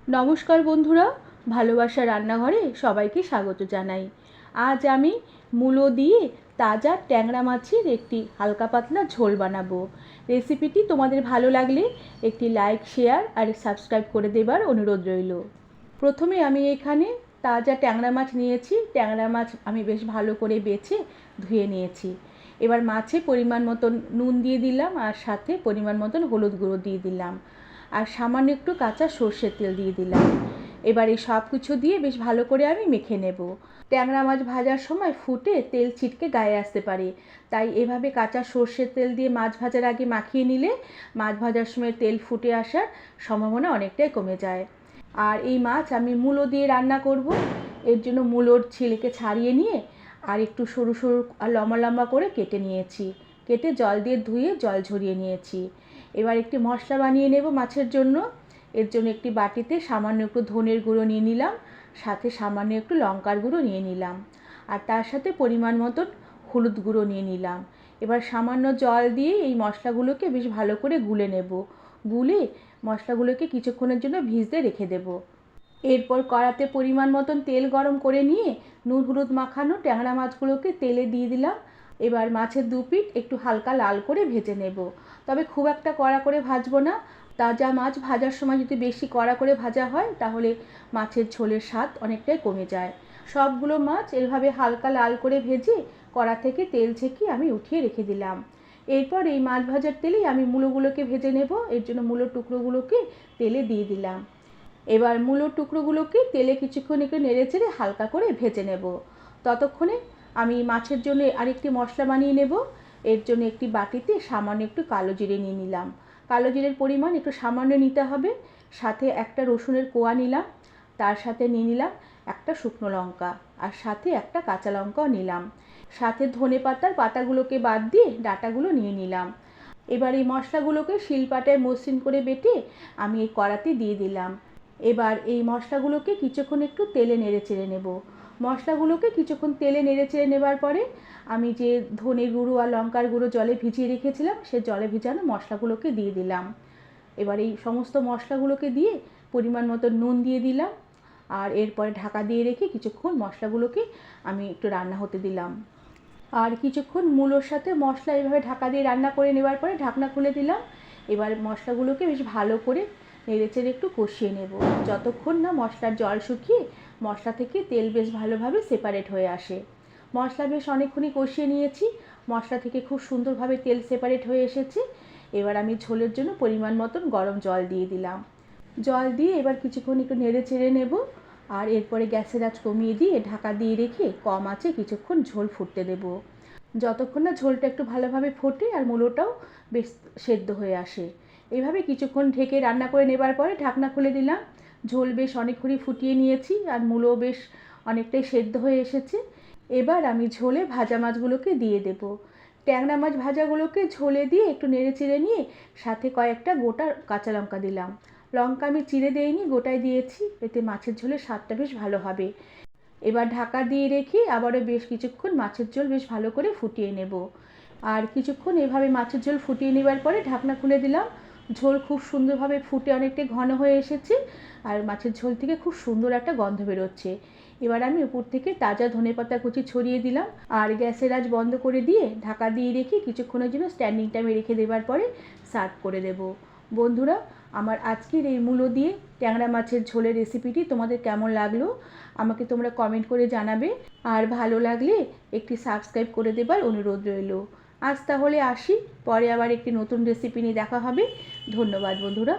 নমস্কার বন্ধুরা, ভালোবাসা রান্নাঘরে সবাইকে স্বাগত জানাই। আজ আমি মুলো দিয়ে তাজা ট্যাংরা মাছের একটি হালকা পাতলা ঝোল বানাবো। রেসিপিটি তোমাদের ভালো লাগলে একটি লাইক, শেয়ার আর সাবস্ক্রাইব করে দেবার অনুরোধ রইল। প্রথমে আমি এখানে তাজা ট্যাংরা মাছ নিয়েছি। ট্যাংরা মাছ আমি বেশ ভালো করে বেছে ধুয়ে নিয়েছি। এবার মাছে পরিমাণ মতন নুন দিয়ে দিলাম, আর সাথে পরিমাণ মতন হলুদ গুঁড়ো দিয়ে দিলাম, আর সামান্য একটু কাঁচা সর্ষের তেল দিয়ে দিলাম। এবার এই সব কিছু দিয়ে বেশ ভালো করে আমি মেখে নেব। ট্যাংরা মাছ ভাজার সময় ফুটে তেল ছিটকে গায়ে আসতে পারে, তাই এভাবে কাঁচা সর্ষের তেল দিয়ে মাছ ভাজার আগে মাখিয়ে নিলে মাছ ভাজার সময় তেল ফুটে আসার সম্ভাবনা অনেকটাই কমে যায়। আর এই মাছ আমি মুলো দিয়ে রান্না করব। এর জন্য মুলোর ছিলকে ছাড়িয়ে নিয়ে আর একটু সরু সরু আর লম্বা লম্বা করে কেটে নিয়েছি। কেটে জল দিয়ে ধুয়ে জল ঝরিয়ে নিয়েছি। এবার একটি মশলা বানিয়ে নেব মাছের জন্য। এর জন্য একটি বাটিতে সামান্য একটু ধনের গুঁড়ো নিয়ে নিলাম, সাথে সামান্য একটু লঙ্কার গুঁড়ো নিয়ে নিলাম, আর তার সাথে পরিমাণ মতন হলুদ গুঁড়ো নিয়ে নিলাম। এবার সামান্য জল দিয়ে এই মশলাগুলোকে বেশ ভালো করে গুলে নেব। গুলে মশলাগুলোকে কিছুক্ষণের জন্য ভিজতে রেখে দেব। এরপর কড়াতে পরিমাণ মতন তেল গরম করে নিয়ে নুন হলুদ মাখানো ট্যাংরা মাছগুলোকে তেলে দিয়ে দিলাম। এবার মাছের দু পিঠ একটু হালকা লাল করে ভেজে নেব, তবে খুব একটা কড়া করে ভাজবো না। তাজা মাছ ভাজার সময় যদি বেশি কড়া করে ভাজা হয় তাহলে মাছের ঝোলের স্বাদ অনেকটাই কমে যায়। সবগুলো মাছ এভাবে হালকা লাল করে ভেজে কড়া থেকে তেল ছেঁকে আমি উঠিয়ে রেখে দিলাম। এরপর এই মাছ ভাজার তেলেই আমি মুলোগুলোকে ভেজে নেব। এর জন্য মুলোর টুকরোগুলোকে তেলে দিয়ে দিলাম। এবার মুলোর টুকরোগুলোকে তেলে কিছুক্ষণ একটু নেড়েচেড়ে হালকা করে ভেজে নেব। ততক্ষণে আমি মাছের জন্য আরেকটি মশলা বানিয়ে নেব। এর জন্য একটি বাটিতে সামান্য একটু কালো জিরে নিয়ে নিলাম। কালো জিরের পরিমাণ একটু সামান্য নিতে হবে। সাথে একটা রসুনের কোয়া নিলাম, তার সাথে নিয়ে নিলাম একটা শুকনো লঙ্কা, আর সাথে একটা কাঁচা লঙ্কাও নিলাম। সাথে ধনে পাতার পাতাগুলোকে বাদ দিয়ে ডাঁটাগুলো নিয়ে নিলাম। এবার এই মশলাগুলোকে শিলপাটায় মসৃণ করে বেটে আমি এই কড়াতে দিয়ে দিলাম। এবার এই মশলাগুলোকে কিছুক্ষণ একটু তেলে নেড়ে চেড়ে নেব। মশলাগুলোকে কিছুক্ষণ তেলে নেড়ে চেড়ে নেবার পরে আমি যে ধনে গুঁড়ো আর লঙ্কার গুঁড়ো জলে ভিজিয়ে রেখেছিলাম সে জলে ভিজানো মশলাগুলোকে দিয়ে দিলাম। এবার এই সমস্ত মশলাগুলোকে দিয়ে পরিমাণ মতো নুন দিয়ে দিলাম, আর এরপরে ঢাকা দিয়ে রেখে কিছুক্ষণ মশলাগুলোকে আমি একটু রান্না হতে দিলাম। আর কিছুক্ষণ মুলোর সাথে মশলা এভাবে ঢাকা দিয়ে রান্না করে নেবার পরে ঢাকনা খুলে দিলাম। এবার মশলাগুলোকে বেশ ভালো করে নেড়েচেড়ে একটু কষিয়ে নেব, যতক্ষণ না মশলার জল শুকিয়ে মশলা থেকে তেল বেশ ভালোভাবে সেপারেট হয়ে আসে। মশলা বেশ অনেকক্ষণই কষিয়ে নিয়েছি, মশলা থেকে খুব সুন্দরভাবে তেল সেপারেট হয়ে এসেছে। এবার আমি ঝোলের জন্য পরিমাণ মতন গরম জল দিয়ে দিলাম। জল দিয়ে এবার কিছুক্ষণ একটু নেড়ে চেড়ে নেব, আর এরপরে গ্যাসের আঁচ কমিয়ে দিয়ে ঢাকা দিয়ে রেখে কম আঁচে কিছুক্ষণ ঝোল ফুটতে দেব, যতক্ষণ না ঝোলটা একটু ভালোভাবে ফোটে আর মুলোটাও বেশ সেদ্ধ হয়ে আসে। এইভাবে কিছুক্ষণ ঢেকে রান্না করে নেবার পরে ঢাকনা খুলে দিলাম। ঝোল বেশ অনেকক্ষণই ফুটিয়ে নিয়েছি, আর মুলো বেশ অনেকটাই সেদ্ধ হয়ে এসেছে। এবার আমি ঝোলে ভাজা মাছগুলোকে দিয়ে দেব। ট্যাংরা মাছ ভাজাগুলোকে ঝোলে দিয়ে একটু নেড়ে চেড়ে নিয়ে সাথে কয়েকটা গোটা কাঁচা লঙ্কা দিলাম। লঙ্কা আমি চিড়ে দেইনি, গোটায় দিয়েছি, এতে মাছের ঝোলের স্বাদটা বেশ ভালো হবে। এবার ঢাকা দিয়ে রেখে আবারও বেশ কিছুক্ষণ মাছের ঝোল বেশ ভালো করে ফুটিয়ে নেব। আর কিছুক্ষণ এভাবে মাছের ঝোল ফুটিয়ে নেবার পরে ঢাকনা খুলে দিলাম। ঝোল খুব সুন্দরভাবে ফুটে অনেকটাই ঘন হয়ে এসেছে, আর মাছের ঝোল থেকে খুব সুন্দর একটা গন্ধ বেরোচ্ছে। এবার আমি উপর থেকে তাজা ধনেপাতা কুচি ছড়িয়ে দিলাম, আর গ্যাসের আঁচ বন্ধ করে দিয়ে ঢাকা দিয়ে রেখে কিছুক্ষণের জন্য স্ট্যান্ডিং টাইমে রেখে দেবার পরে সার্ভ করে দেব। বন্ধুরা, আমার আজকের এই মুলো দিয়ে ট্যাংরা মাছের ঝোলের রেসিপিটি তোমাদের কেমন লাগলো আমাকে তোমরা কমেন্ট করে জানাবে, আর ভালো লাগলে একটি সাবস্ক্রাইব করে দেবার অনুরোধ রইল। আজ তাহলে আসি, পরে আবার একটি নতুন রেসিপি নিয়ে দেখা হবে। ধন্যবাদ বন্ধুরা।